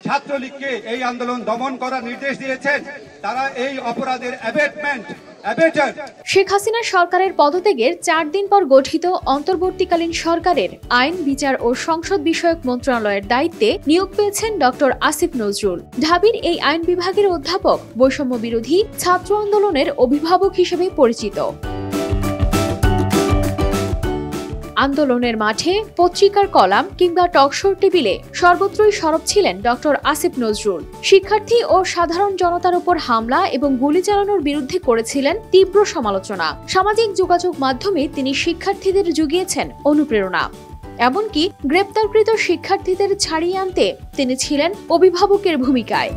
ছাত্রলীগকে এই আন্দোলন দমন করার নির্দেশ দিয়েছেন, তারা এই অপরাধের শেখ হাসিনা সরকারের পদত্যাগের 4 দিন পর গঠিত অন্তর্বর্তীকালীন সরকারের আইন, বিচার ও সংসদ বিষয়ক মন্ত্রণালয়ের দায়িত্বে নিয়োগ পেয়েছেন ডক্টর আসিফ নজরুল। ঢাবির এই আইন বিভাগের অধ্যাপক বৈষম্য বিরোধী ছাত্র আন্দোলনের অভিভাবক হিসেবে পরিচিত। আন্দোলনের মাঠে, পত্রিকার কলাম কিংবা টকশোর টেবিলে সর্বত্রই সরব ছিলেন ডক্টর আসিফ নজরুল। শিক্ষার্থী ও সাধারণ জনতার উপর হামলা এবং গুলি চালানোর বিরুদ্ধে করেছিলেন তীব্র সমালোচনা। সামাজিক যোগাযোগ মাধ্যমে তিনি শিক্ষার্থীদের জুগিয়েছেন অনুপ্রেরণা। এমনকি গ্রেপ্তারকৃত শিক্ষার্থীদের ছাড়িয়ে আনতে তিনি ছিলেন অভিভাবকের ভূমিকায়।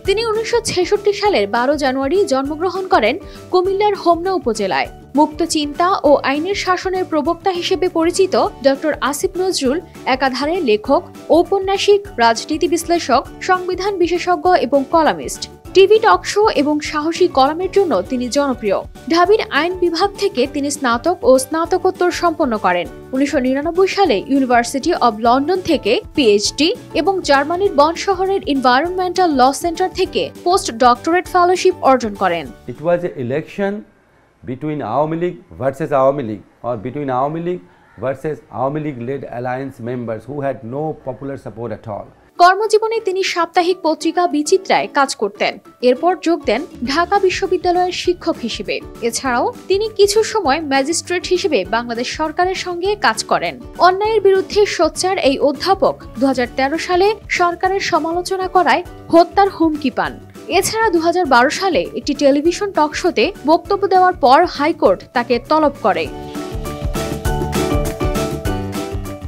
তিনি 1966 সালের 12 জানুয়ারি জন্মগ্রহণ করেন কুমিল্লার হোমনা উপজেলায়। মুক্ত চিন্তা ও আইনের শাসনের প্রবক্তা হিসেবে পরিচিত ডক্টর আসিফ নজরুল একাধারে লেখক, ঔপন্যাসিক, রাজনীতি বিশ্লেষক, সংবিধান বিশেষজ্ঞ এবং কলামিস্ট। টিভি টক শো এবং সাহসী কলামের জন্য তিনি জনপ্রিয়। ঢাবির আইন বিভাগ থেকে তিনি স্নাতক ও স্নাতকোত্তর সম্পন্ন করেন। 1999 সালে ইউনিভার্সিটি অব লন্ডন থেকে পিএইচডি এবং জার্মানির বন শহরের এনভায়রনমেন্টাল ল সেন্টার থেকে পোস্ট ডক্টরেট ফেলোশিপ অর্জন করেন। It was an election between Awami League versus Awami League, or between Awami League versus Awami League-led alliance members who had no popular support at all. কর্মজীবনে তিনি সাপ্তাহিক পত্রিকা বিচিত্রায় কাজ করতেন। এরপর যোগ দেন ঢাকা বিশ্ববিদ্যালয়ের শিক্ষক হিসেবে। এছাড়াও তিনি কিছু সময় ম্যাজিস্ট্রেট হিসেবে বাংলাদেশ সরকারের সঙ্গে কাজ করেন। অন্যায়ের বিরুদ্ধে সোচ্চার এই অধ্যাপক 2013 সালে সরকারের সমালোচনা করায় হত্যার হুমকি পান। এছাড়া 2012 সালে একটি টেলিভিশন টক শোতে বক্তব্য দেওয়ার পর হাইকোর্ট তাকে তলব করে।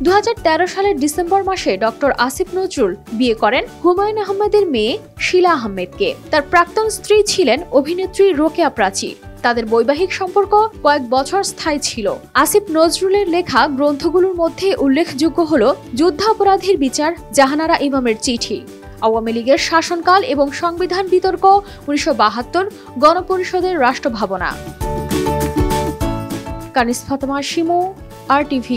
2013 সালের ডিসেম্বর মাসে ডক্টর আসিফ নজরুল বিয়ে করেন হুমায়ুন আহমেদের মেয়ে শিলা আহমেদকে। তার প্রাক্তন স্ত্রী ছিলেন অভিনেত্রী রোকেয়া প্রাচী। তাদের বৈবাহিক সম্পর্ক কয়েক বছর স্থায়ী ছিল। আসিফ নজরুলের লেখা গ্রন্থগুলোর মধ্যে উল্লেখযোগ্য হল যুদ্ধাপরাধীর বিচার, জাহানারা ইমামের চিঠি, আওয়ামী লীগের শাসনকাল এবং সংবিধান বিতর্ক, 1972, গণপরিষদের রাষ্ট্রভাবনা। কানিস ফাতেমা শিমু, RTV।